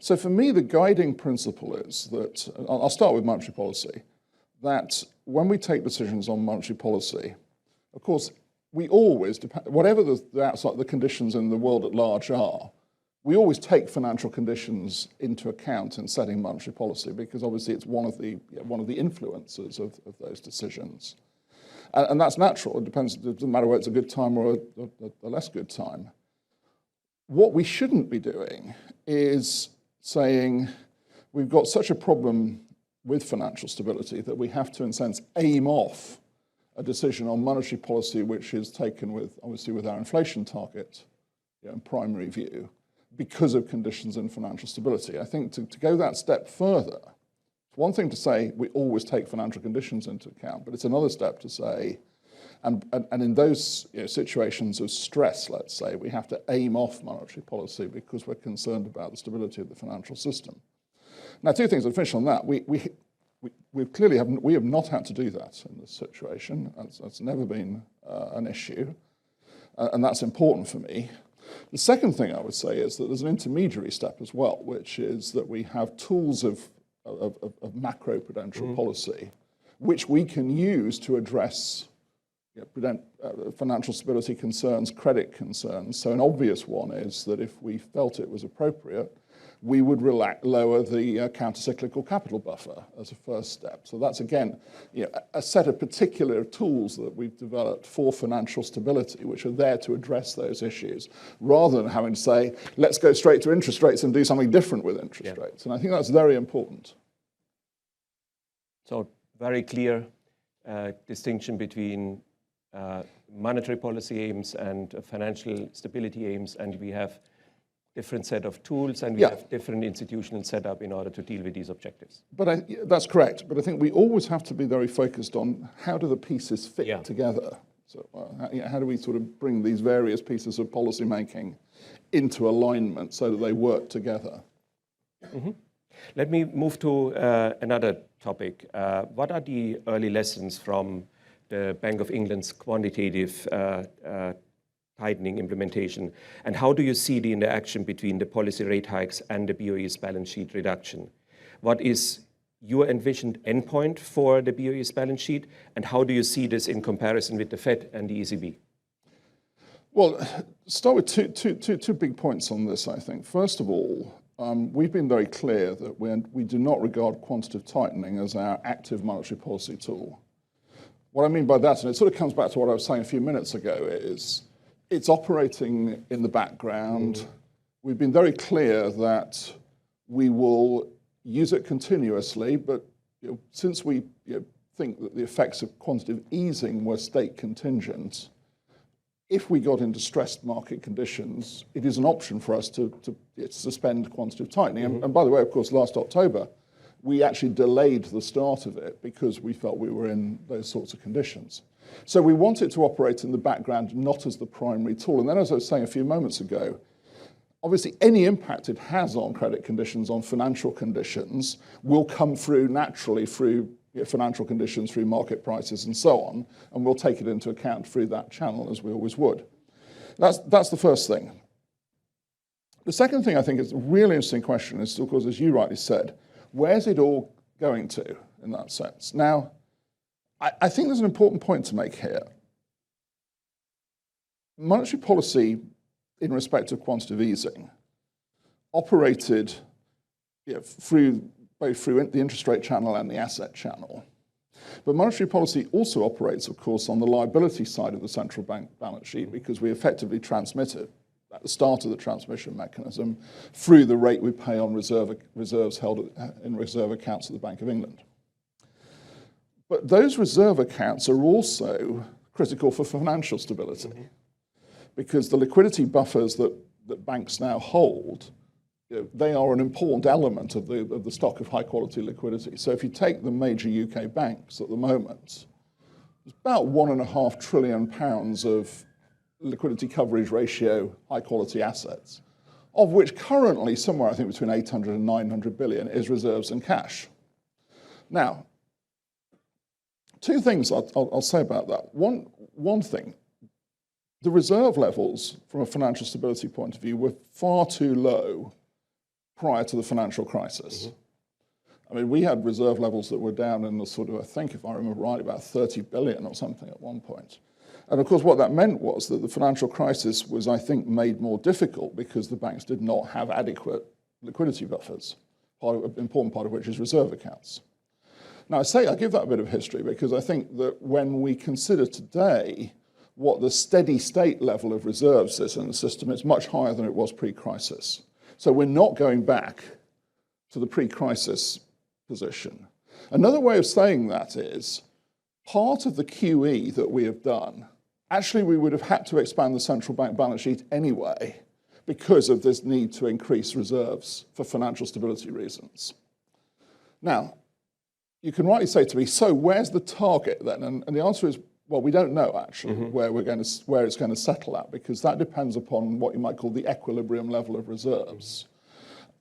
So for me, the guiding principle is that, I'll start with monetary policy, that when we take decisions on monetary policy, of course, we always, whatever the conditions in the world at large are, we always take financial conditions into account in setting monetary policy, because obviously it's one of the influencers of those decisions. And that's natural. It doesn't matter whether it's a good time or a less good time. What we shouldn't be doing is saying we've got such a problem with financial stability that we have to, in a sense, aim off a decision on monetary policy which is taken with, obviously, with our inflation target in primary view, because of conditions in financial stability. I think to go that step further, it's one thing to say we always take financial conditions into account, but it's another step to say, and in those situations of stress, let's say, we have to aim off monetary policy because we're concerned about the stability of the financial system. Now, two things, I'll finish on that. We have not had to do that in this situation. That's never been an issue, and that's important for me. The second thing I would say is that there's an intermediary step as well, which is that we have tools of macro-prudential policy, which we can use to address financial stability concerns, credit concerns. So an obvious one is that if we felt it was appropriate, we would lower the counter-cyclical capital buffer as a first step. So that's, again, a set of particular tools that we've developed for financial stability, which are there to address those issues, rather than having to say, let's go straight to interest rates and do something different with interest rates. And I think that's very important. So very clear distinction between monetary policy aims and financial stability aims, and we have different set of tools, and we have different institutional setup in order to deal with these objectives. But that's correct. But I think we always have to be very focused on how do the pieces fit together. So how do we sort of bring these various pieces of policy making into alignment so that they work together? Let me move to another topic. What are the early lessons from the Bank of England's quantitative tightening implementation, and how do you see the interaction between the policy rate hikes and the BOE's balance sheet reduction? What is your envisioned endpoint for the BOE's balance sheet, and how do you see this in comparison with the Fed and the ECB? Well, start with two big points on this, I think. First of all, we've been very clear that we do not regard quantitative tightening as our active monetary policy tool. What I mean by that, and it sort of comes back to what I was saying a few minutes ago, is it's operating in the background. We've been very clear that we will use it continuously, but since we think that the effects of quantitative easing were state contingent, if we got into stressed market conditions, it is an option for us to suspend quantitative tightening. And by the way, of course, last October, we actually delayed the start of it because we felt we were in those sorts of conditions. So we want it to operate in the background, not as the primary tool. And then, as I was saying a few moments ago, obviously any impact it has on credit conditions, on financial conditions, will come through naturally through financial conditions, through market prices and so on, and we'll take it into account through that channel as we always would. That's the first thing. The second thing I think is a really interesting question is, of course, as you rightly said, where's it all going to in that sense? Now, I think there's an important point to make here. Monetary policy in respect of quantitative easing operated both through the interest rate channel and the asset channel. But monetary policy also operates, of course, on the liability side of the central bank balance sheet, because we effectively transmit it at the start of the transmission mechanism through the rate we pay on reserves held in reserve accounts at the Bank of England. But those reserve accounts are also critical for financial stability, because the liquidity buffers that banks now hold, they are an important element of the stock of high-quality liquidity. So if you take the major UK banks at the moment, there's about £1.5 trillion of liquidity coverage ratio high-quality assets, of which currently somewhere, I think, between 800 and 900 billion is reserves and cash. Now, two things I'll say about that. One thing, the reserve levels from a financial stability point of view were far too low prior to the financial crisis. I mean, we had reserve levels that were down in the sort of, I think, if I remember right, about 30 billion or something at one point. And of course, what that meant was that the financial crisis was, I think, made more difficult because the banks did not have adequate liquidity buffers, an important part of which is reserve accounts. Now, I give that a bit of history because I think that when we consider today what the steady state level of reserves is in the system, it's much higher than it was pre-crisis. So we're not going back to the pre-crisis position. Another way of saying that is part of the QE that we have done, actually we would have had to expand the central bank balance sheet anyway because of this need to increase reserves for financial stability reasons. Now, you can rightly say to me, so where's the target then? And the answer is, well, we don't know actually where it's going to settle at, because that depends upon what you might call the equilibrium level of reserves.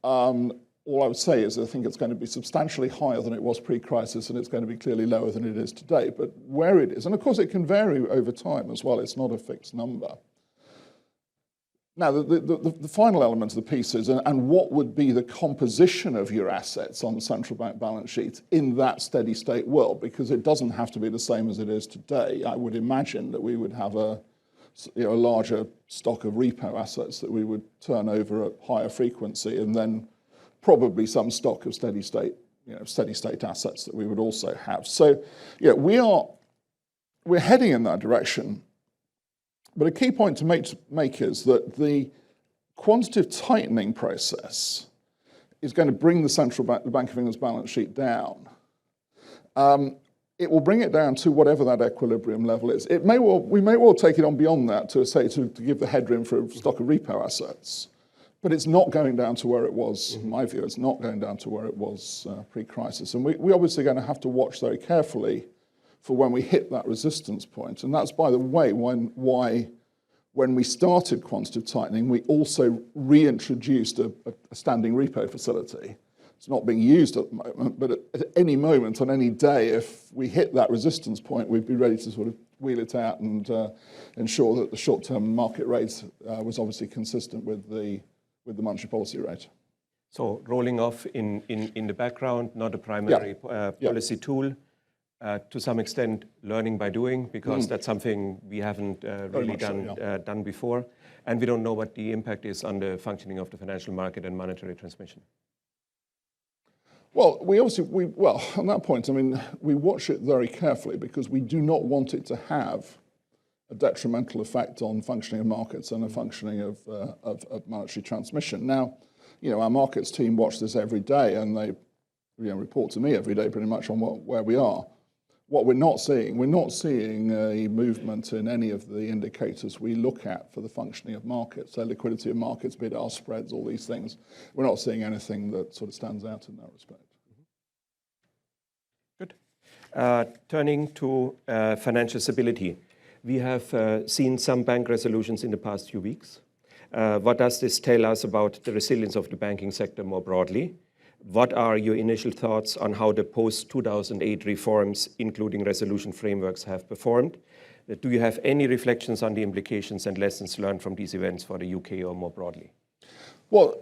All I would say is I think it's going to be substantially higher than it was pre-crisis, and it's going to be clearly lower than it is today. But where it is, and of course it can vary over time as well, it's not a fixed number. Now, the final element of the piece is, and what would be the composition of your assets on the central bank balance sheet in that steady state world, because it doesn't have to be the same as it is today. I would imagine that we would have a larger stock of repo assets that we would turn over at higher frequency, and then probably some stock of steady state assets that we would also have. So, we're heading in that direction. But a key point to make is that the quantitative tightening process is going to bring the Bank of England's balance sheet down. It will bring it down to whatever that equilibrium level is. We may well take it on beyond that to give the headroom for a stock of repo assets. But it's not going down to where it was, in my view, it's not going down to where it was pre-crisis. And we're obviously going to have to watch very carefully for when we hit that resistance point. And that's, by the way, why when we started quantitative tightening, we also reintroduced a standing repo facility. It's not being used at the moment, but at any moment on any day, if we hit that resistance point, we'd be ready to sort of wheel it out and ensure that the short-term market rate was obviously consistent with the monetary policy rate. So rolling off in the background, not a primary policy tool. To some extent, learning by doing, because that's something we haven't really done before. And we don't know what the impact is on the functioning of the financial market and monetary transmission. Well, on that point, I mean, we watch it very carefully because we do not want it to have a detrimental effect on functioning of markets and the functioning of monetary transmission. Now, our markets team watch this every day, and they report to me every day pretty much on where we are. What we're not seeing a movement in any of the indicators we look at for the functioning of markets, so liquidity of markets, bid-ask spreads, all these things. We're not seeing anything that sort of stands out in that respect. Good. Turning to financial stability. We have seen some bank resolutions in the past few weeks. What does this tell us about the resilience of the banking sector more broadly? What are your initial thoughts on how the post-2008 reforms, including resolution frameworks, have performed? Do you have any reflections on the implications and lessons learned from these events for the UK or more broadly? Well,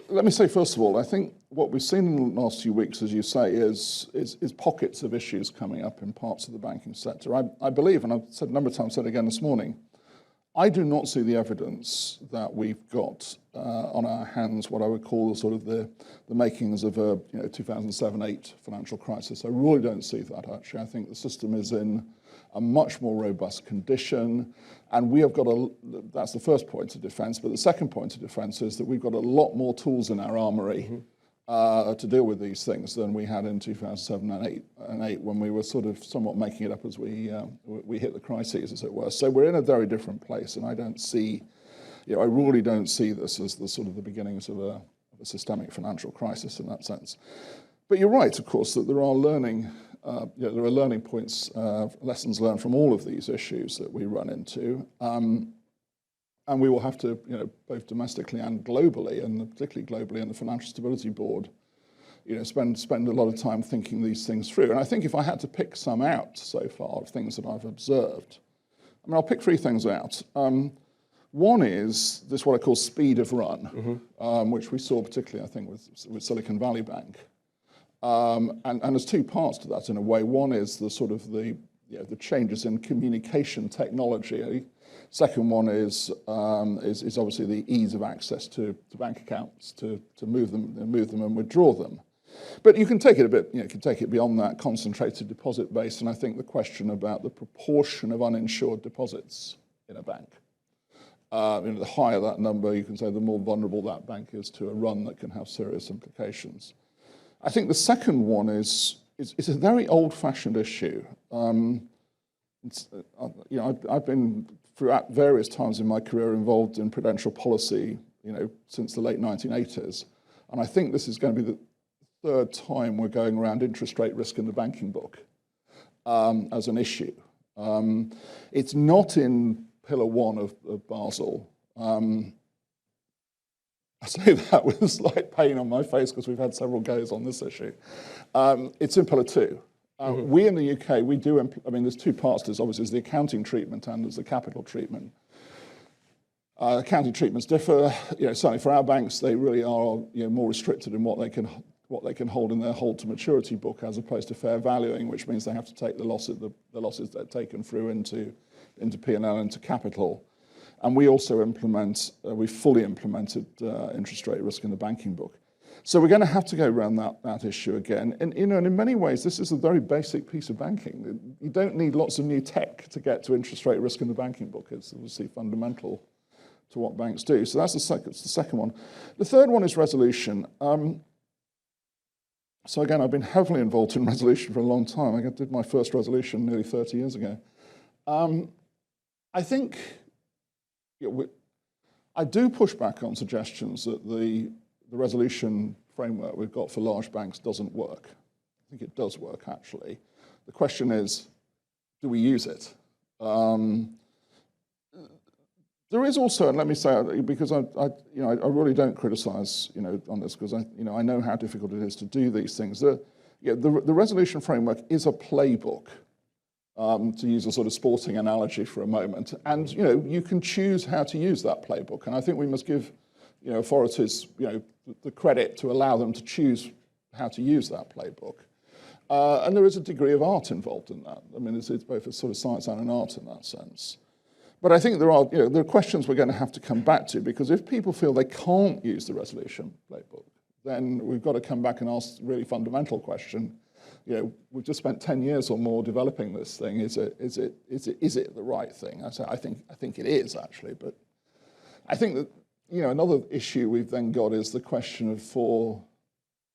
let me say, first of all, I think what we've seen in the last few weeks, as you say, is pockets of issues coming up in parts of the banking sector. I believe, and I've said a number of times, said again this morning, I do not see the evidence that we've got on our hands what I would call sort of the makings of a 2007-8 financial crisis. I really don't see that, actually. I think the system is in a much more robust condition, and we have got that's the first point of defense, but the second point of defense is that we've got a lot more tools in our armory to deal with these things than we had in 2007 and 8 when we were sort of somewhat making it up as we hit the crises, as it were. So we're in a very different place, and I don't see, I really don't see this as the sort of the beginnings of a systemic financial crisis in that sense. But you're right, of course, that there are learning points, lessons learned from all of these issues that we run into. And we will have to, both domestically and globally, and particularly globally in the Financial Stability Board, spend a lot of time thinking these things through. And I think if I had to pick some out so far of things that I've observed, I'll pick three things out. One is this what I call speed of run, which we saw particularly, I think, with Silicon Valley Bank. And there's two parts to that in a way. One is the sort of the changes in communication technology. Second one is obviously the ease of access to bank accounts to move them and withdraw them. But you can take it a bit, you can take it beyond that concentrated deposit base, and I think the question about the proportion of uninsured deposits in a bank. The higher that number, you can say, the more vulnerable that bank is to a run that can have serious implications. I think the second one is a very old-fashioned issue. I've been throughout various times in my career involved in prudential policy, since the late 1980s, and I think this is going to be the third time we're going around interest rate risk in the banking book as an issue. It's not in Pillar 1 of Basel. I say that with a slight pain on my face because we've had several goes on this issue. It's in Pillar 2. We in the UK, we do, there's two parts to this. Obviously, there's the accounting treatment and there's the capital treatment. Accounting treatments differ. Certainly for our banks, they really are more restricted in what they can hold in their hold to maturity book as opposed to fair valuing, which means they have to take the losses that are taken through into P&L, into capital. And we also we fully implemented interest rate risk in the banking book. So we're going to have to go around that issue again. And in many ways, this is a very basic piece of banking. You don't need lots of new tech to get to interest rate risk in the banking book. It's obviously fundamental to what banks do. So that's the second one. The third one is resolution. So again, I've been heavily involved in resolution for a long time. I did my first resolution nearly 30 years ago. I think I do push back on suggestions that the resolution framework we've got for large banks doesn't work. I think it does work, actually. The question is, do we use it? There is also, and let me say, because I really don't criticise, on this, because I know how difficult it is to do these things. The resolution framework is a playbook, to use a sort of sporting analogy for a moment, and you can choose how to use that playbook, and I think we must give authorities the credit to allow them to choose how to use that playbook. And there is a degree of art involved in that. It's both a sort of science and an art in that sense. But I think there are questions we're going to have to come back to, because if people feel they can't use the resolution playbook, then we've got to come back and ask a really fundamental question. We've just spent 10 years or more developing this thing. Is it the right thing? I think it is, actually. But I think that another issue we've then got is the question of, for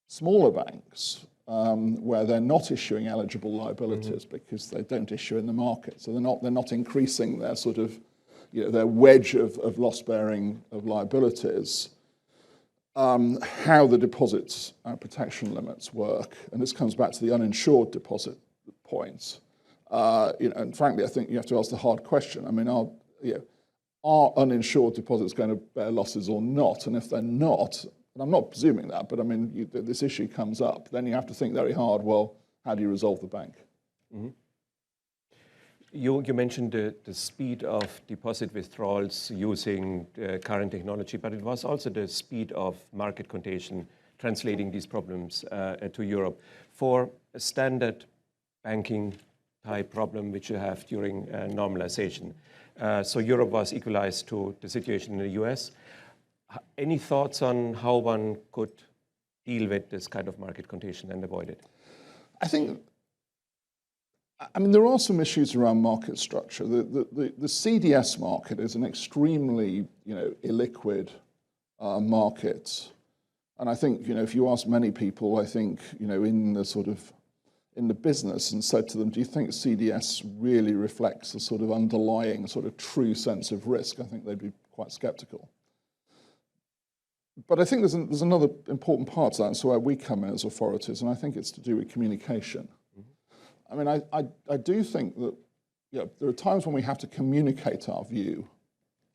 smaller banks, where they're not issuing eligible liabilities because they don't issue in the market, so they're not increasing their sort of their wedge of loss-bearing of liabilities. How the deposits protection limits work, and this comes back to the uninsured deposit points. And frankly, I think you have to ask the hard question. Are uninsured deposits going to bear losses or not? And if they're not, and I'm not presuming that, but this issue comes up, then you have to think very hard, well, how do you resolve the bank? Mm-hmm. You mentioned the speed of deposit withdrawals using current technology, but it was also the speed of market contagion, translating these problems to Europe. For a standard banking type problem which you have during normalization, so Europe was equalized to the situation in the US. Any thoughts on how one could deal with this kind of market contagion and avoid it? I think, there are some issues around market structure. The CDS market is an extremely, illiquid market. And I think, if you ask many people, I think, in the business and said to them, do you think CDS really reflects a sort of underlying sort of true sense of risk? I think they'd be quite skeptical. But I think there's another important part to that, and so where we come in as authorities, and I think it's to do with communication. I do think that there are times when we have to communicate our view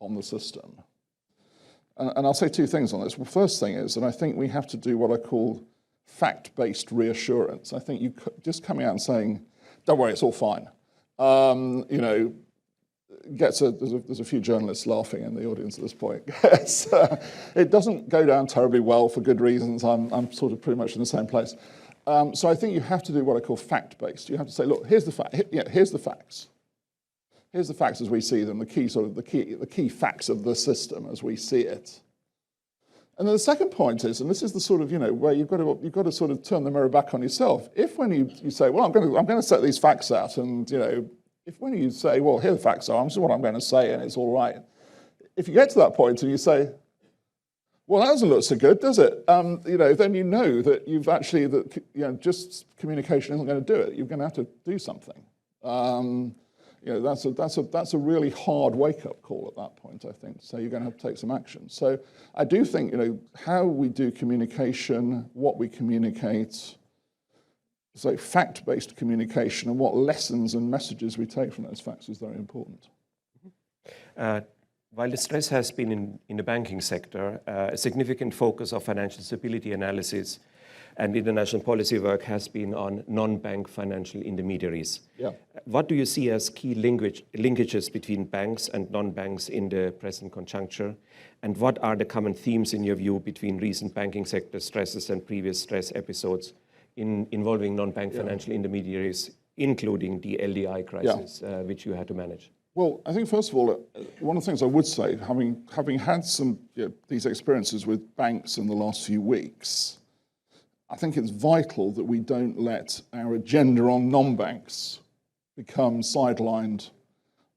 on the system. And I'll say two things on this. Well, first thing is that I think we have to do what I call fact-based reassurance. I think you just coming out and saying, don't worry, it's all fine. there's a few journalists laughing in the audience at this point. It doesn't go down terribly well for good reasons. I'm sort of pretty much in the same place. So I think you have to do what I call fact-based. You have to say, look, here's the fact. Here's the facts. Here's the facts as we see them. The key facts of the system as we see it. And then the second point is, and this is the sort of, where you've got to sort of turn the mirror back on yourself. If when you say, well, I'm going to set these facts out, and if when you say, well, here the facts are, this is what I'm going to say, and it's all right. If you get to that point and you say, well, that doesn't look so good, does it? Then you know that you've actually just communication isn't going to do it. You're going to have to do something. That's a really hard wake-up call at that point, I think. So you're going to have to take some action. So I do think, how we do communication, what we communicate, so fact-based communication, and what lessons and messages we take from those facts is very important. While the stress has been in the banking sector, a significant focus of financial stability analysis and international policy work has been on non-bank financial intermediaries. Yeah. What do you see as key linkages between banks and non-banks in the present conjuncture? And what are the common themes in your view between recent banking sector stresses and previous stress episodes involving non-bank financial intermediaries, including the LDI crisis, which you had to manage? Well, I think first of all, one of the things I would say, having had some these experiences with banks in the last few weeks, I think it's vital that we don't let our agenda on non-banks become sidelined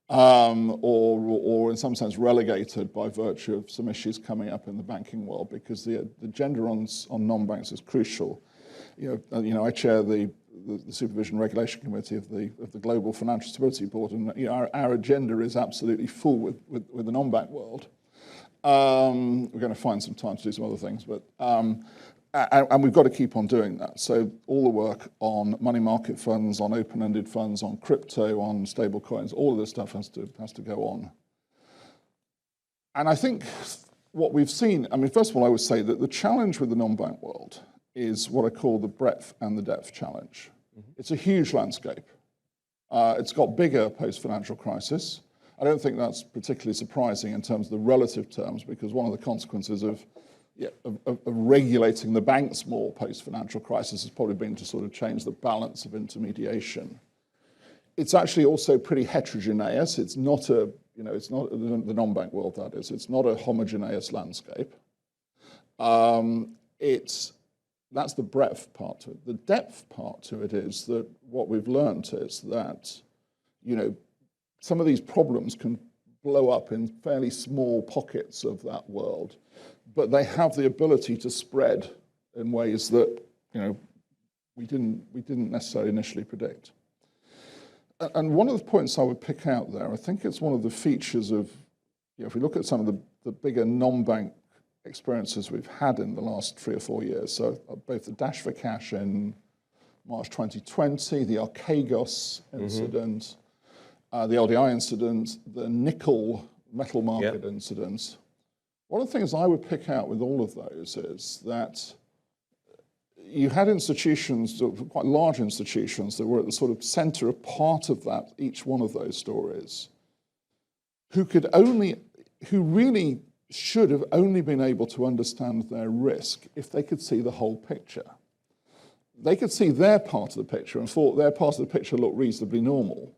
or in some sense relegated by virtue of some issues coming up in the banking world, because the agenda on non-banks is crucial. I chair the Supervision Regulation Committee of the Global Financial Stability Board, and our agenda is absolutely full with the non-bank world. We're going to find some time to do some other things, but and we've got to keep on doing that. So all the work on money market funds, on open-ended funds, on crypto, on stable coins, all of this stuff has to go on. And I think what we've seen, first of all, I would say that the challenge with the non-bank world is what I call the breadth and the depth challenge. Mm-hmm. It's a huge landscape. It's got bigger post-financial crisis. I don't think that's particularly surprising in terms of the relative terms, because one of the consequences of regulating the banks more post-financial crisis has probably been to sort of change the balance of intermediation. It's actually also pretty heterogeneous. It's not the non-bank world, that is. It's not a homogeneous landscape. That's the breadth part to it. The depth part to it is that what we've learned is that, some of these problems can blow up in fairly small pockets of that world, but they have the ability to spread in ways that, we didn't necessarily initially predict. And one of the points I would pick out there, I think it's one of the features of, if we look at some of the bigger non-bank experiences we've had in the last 3 or 4 years. So both the Dash for Cash in March 2020, the Archegos incident, the LDI incident, the nickel metal market incident. One of the things I would pick out with all of those is that you had institutions, quite large institutions, that were at the sort of center of part of that, each one of those stories, who really should have only been able to understand their risk if they could see the whole picture. They could see their part of the picture and thought their part of the picture looked reasonably normal.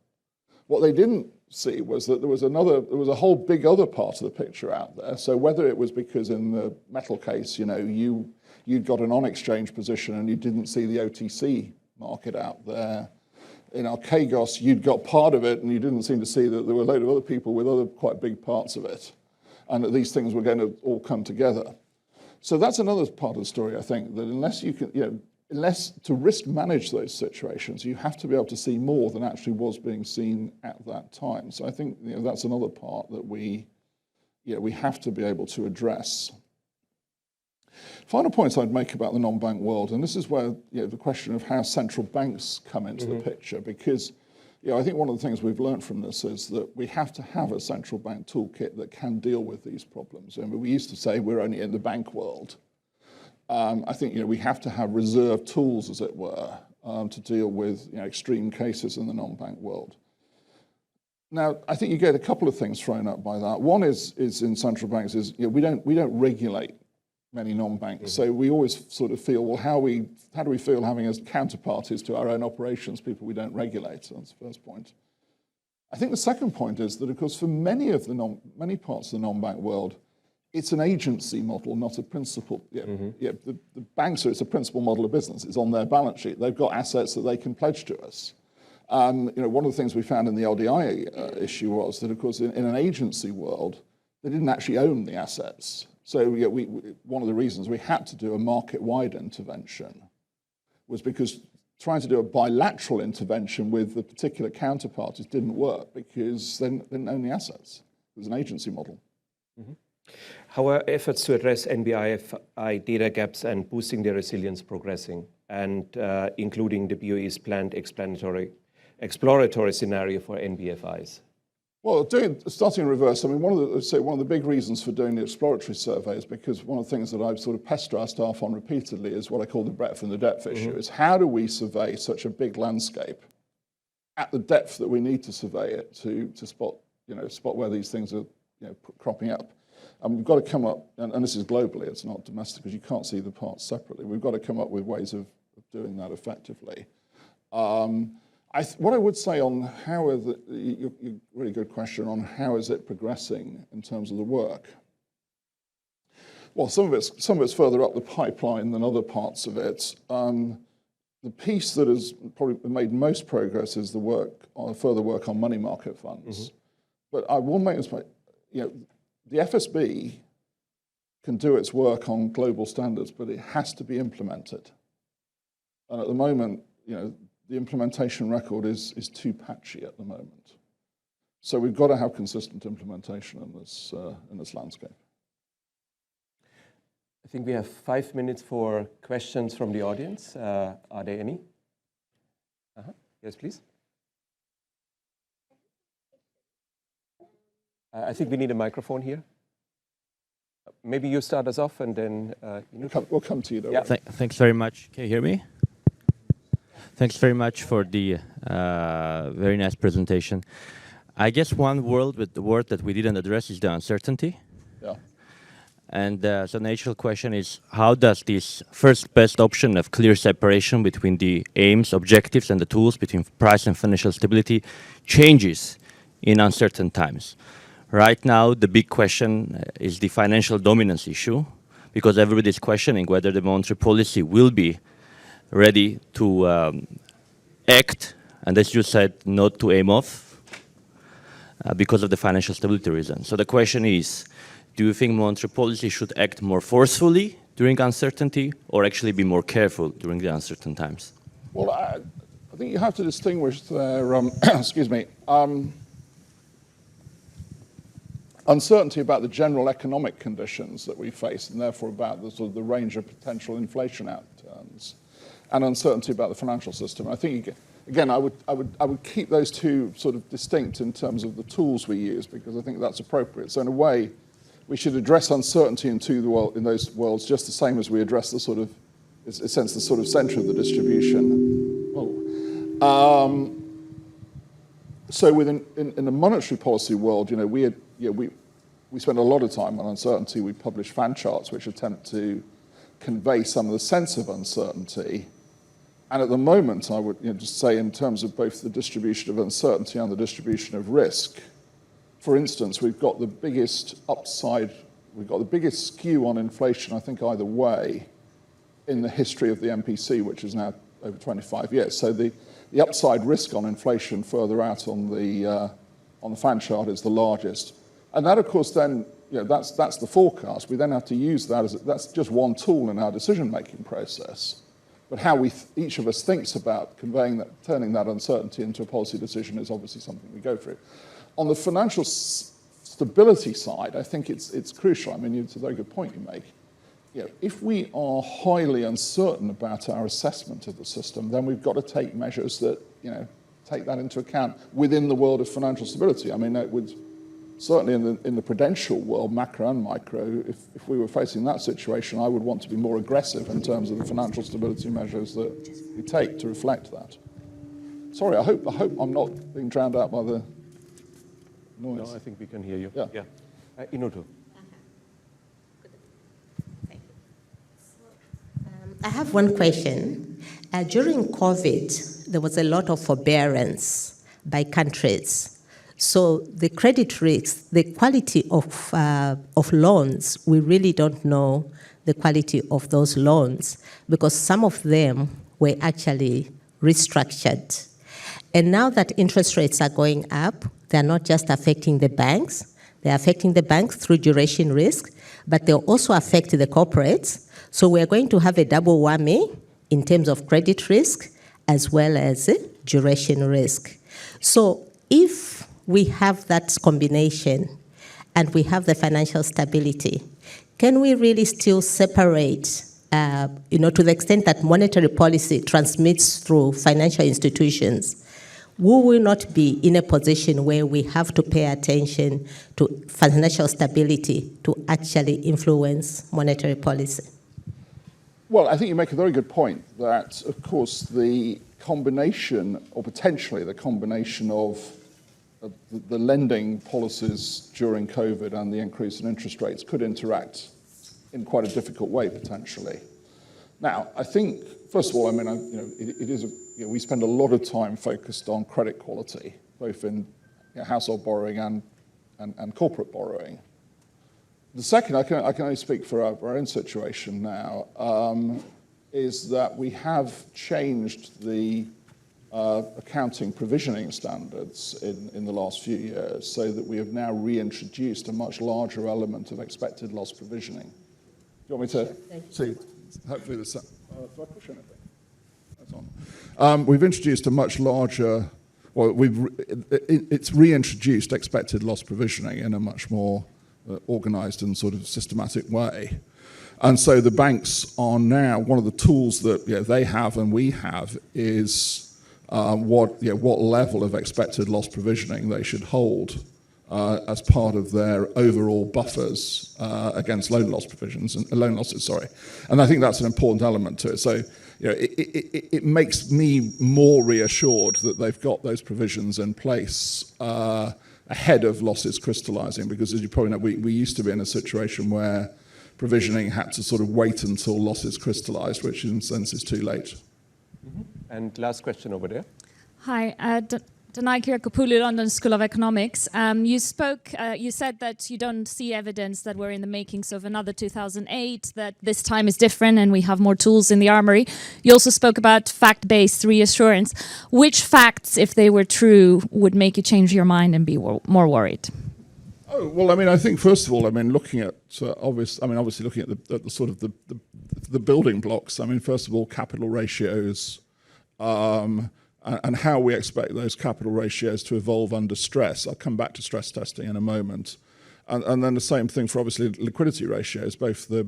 What they didn't see was that there was a whole big other part of the picture out there. So whether it was because in the metal case, you'd got an on-exchange position and you didn't see the OTC market out there. In Archegos, you'd got part of it and you didn't seem to see that there were a load of other people with other quite big parts of it, and that these things were going to all come together. So that's another part of the story, I think, that unless to risk manage those situations, you have to be able to see more than actually was being seen at that time. So I think that's another part that we have to be able to address. Final points I'd make about the non-bank world, and this is where the question of how central banks come into the picture, because I think one of the things we've learned from this is that we have to have a central bank toolkit that can deal with these problems. We used to say we're only in the bank world. I think we have to have reserve tools, as it were, to deal with extreme cases in the non-bank world. Now, I think you get a couple of things thrown up by that. One is in central banks is we don't regulate many non-banks, so we always sort of feel, well, how do we feel having as counterparties to our own operations people we don't regulate? So that's the first point. I think the second point is that, of course, for many parts of the non-bank world, it's an agency model, not a principal. The banks it's a principal model of business. It's on their balance sheet. They've got assets that they can pledge to us. One of the things we found in the LDI issue was that, of course, in an agency world, they didn't actually own the assets. So one of the reasons we had to do a market-wide intervention was because trying to do a bilateral intervention with the particular counterparties didn't work because they didn't own the assets. It was an agency model. Mm-hmm. How are efforts to address NBIFI data gaps and boosting their resilience progressing, and including the BOE's planned exploratory scenario for NBFIs? Well, starting in reverse, I mean, one of the big reasons for doing the exploratory survey is because one of the things that I've sort of pestered our staff on repeatedly is what I call the breadth and the depth issue. Is how do we survey such a big landscape at the depth that we need to survey it to spot where these things are cropping up. And we've got to come up, and this is globally, it's not domestic because you can't see the parts separately. We've got to come up with ways of doing that effectively. What I would say on how is it, really good question on how is it progressing in terms of the work. Well, some of it's further up the pipeline than other parts of it. The piece that has probably made most progress is the further work on money market funds. But I will make this point, the FSB can do its work on global standards, but it has to be implemented. And at the moment, the implementation record is too patchy at the moment. So we've got to have consistent implementation in this landscape. I think we have 5 minutes for questions from the audience. Are there any? Yes, please. I think we need a microphone here. Maybe you start us off and then... We'll come to you, though. Yeah. Thanks very much. Can you hear me? Thanks very much for the very nice presentation. I guess one word that we didn't address is the uncertainty. Yeah. And so the natural question is, how does this first best option of clear separation between the aims, objectives, and the tools between price and financial stability changes in uncertain times? Right now, the big question is the financial dominance issue, because everybody's questioning whether the monetary policy will be ready to act, and as you said, not to aim off, because of the financial stability reason. So the question is, do you think monetary policy should act more forcefully during uncertainty, or actually be more careful during the uncertain times? Well, I think you have to distinguish there, excuse me, uncertainty about the general economic conditions that we face, and therefore about the range of potential inflation outturns, and uncertainty about the financial system. I think, again, I would keep those two sort of distinct in terms of the tools we use, because I think that's appropriate. So in a way, we should address uncertainty in those worlds just the same as we address the sort of, in a sense, the sort of center of the distribution. So in the monetary policy world, we spend a lot of time on uncertainty. We publish fan charts which attempt to convey some of the sense of uncertainty. And at the moment, I would just say in terms of both the distribution of uncertainty and the distribution of risk, for instance, we've got the biggest upside, we've got the biggest skew on inflation, I think, either way, in the history of the MPC, which is now over 25 years. So the upside risk on inflation further out on the fan chart is the largest. And that, of course, then, that's the forecast. We then have to use that that's just one tool in our decision-making process. But how each of us thinks about conveying that, turning that uncertainty into a policy decision is obviously something we go through. On the financial stability side, I think it's crucial. I mean, it's a very good point you make. If we are highly uncertain about our assessment of the system, then we've got to take measures that, take that into account within the world of financial stability. I mean, it would certainly in the prudential world, macro and micro, if we were facing that situation, I would want to be more aggressive in terms of the financial stability measures that we take to reflect that. Sorry, I hope I'm not being drowned out by the noise. No, I think we can hear you. Yeah. Inutu. I have one question. During COVID, there was a lot of forbearance by countries. So the credit risk, the quality of loans, we really don't know the quality of those loans because some of them were actually restructured. And now that interest rates are going up, they're not just affecting the banks, they're affecting the banks through duration risk, but they'll also affect the corporates. So we're going to have a double whammy in terms of credit risk as well as duration risk. So if we have that combination and we have the financial stability, can we really still separate, to the extent that monetary policy transmits through financial institutions? Will we not be in a position where we have to pay attention to financial stability to actually influence monetary policy? Well, I think you make a very good point that, of course, the combination, or potentially the combination of the lending policies during COVID and the increase in interest rates could interact in quite a difficult way, potentially. Now, I think, first of all, we spend a lot of time focused on credit quality, both in household borrowing and corporate borrowing. The second, I can only speak for our own situation now, is that we have changed the accounting provisioning standards in the last few years so that we have now reintroduced a much larger element of expected loss provisioning. Do you want me to see? Hopefully do I push anything? That's on. We've introduced a much larger, it's reintroduced expected loss provisioning in a much more organized and sort of systematic way. And so the banks are now, one of the tools that they have and we have is what level of expected loss provisioning they should hold as part of their overall buffers against loan losses. And I think that's an important element to it. So it makes me more reassured that they've got those provisions in place ahead of losses crystallizing, because as you probably know, we used to be in a situation where provisioning had to sort of wait until losses crystallized, which in a sense is too late. Mm-hmm. And last question over there. Hi, Danai Kapulu, London School of Economics. You said that you don't see evidence that we're in the makings of another 2008, that this time is different and we have more tools in the armory. You also spoke about fact-based reassurance. Which facts, if they were true, would make you change your mind and be more worried? Oh, well, I think first of all, looking at obviously looking at the sort of the building blocks. First of all, capital ratios, and how we expect those capital ratios to evolve under stress. I'll come back to stress testing in a moment. And then the same thing for obviously liquidity ratios, both the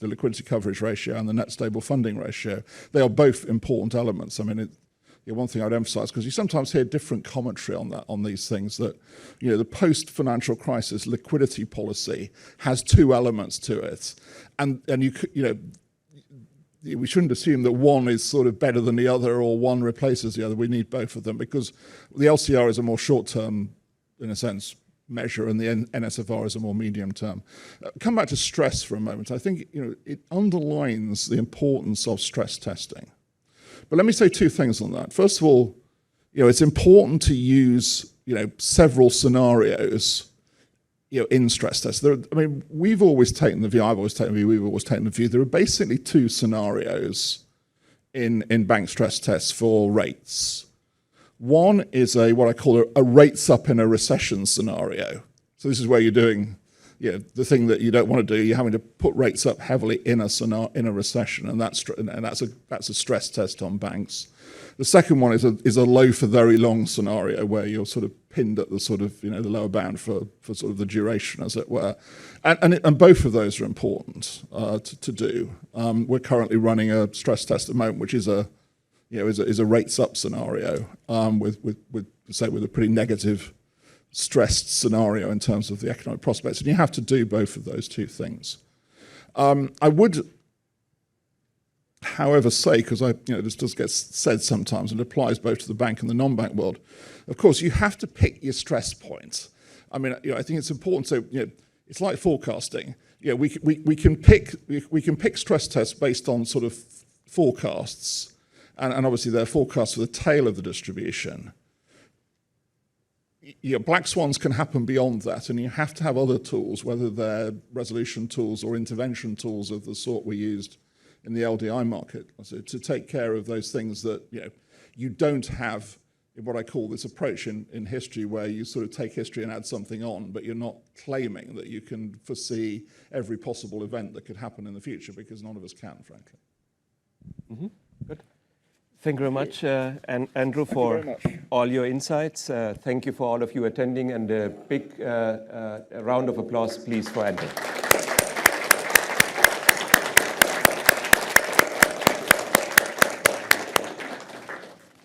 liquidity coverage ratio and the net stable funding ratio. They are both important elements. One thing I'd emphasize, because you sometimes hear different commentary on these things, that the post-financial crisis liquidity policy has two elements to it. And we shouldn't assume that one is sort of better than the other or one replaces the other. We need both of them, because the LCR is a more short-term, in a sense, measure, and the NSFR is a more medium-term. Come back to stress for a moment. I think it underlines the importance of stress testing. But let me say two things on that. First of all, it's important to use several scenarios in stress tests. We've always taken the view, I've always taken the view, we've always taken the view, there are basically two scenarios in bank stress tests for rates. One is what I call a rates up in a recession scenario. So this is where you're doing the thing that you don't want to do. You're having to put rates up heavily in a recession, and that's a stress test on banks. The second one is a low for very long scenario, where you're sort of pinned at the sort of the lower bound for sort of the duration, as it were, and both of those are important to do. We're currently running a stress test at the moment, which is a rates up scenario with a pretty negative stressed scenario in terms of the economic prospects, and you have to do both of those two things. I would, however, say, because this does get said sometimes, and it applies both to the bank and the non-bank world, of course, you have to pick your stress points. I mean, I think it's important to, it's like forecasting. We can pick stress tests based on sort of forecasts, and obviously they're forecasts for the tail of the distribution. Black swans can happen beyond that, and you have to have other tools, whether they're resolution tools or intervention tools of the sort we used in the LDI market, so to take care of those things that you don't have in what I call this approach in history, where you sort of take history and add something on, but you're not claiming that you can foresee every possible event that could happen in the future, because none of us can, frankly. Mm-hmm. Good. Thank you very much, Andrew, for all your insights. Thank you for all of you attending, and a big round of applause, please, for Andrew.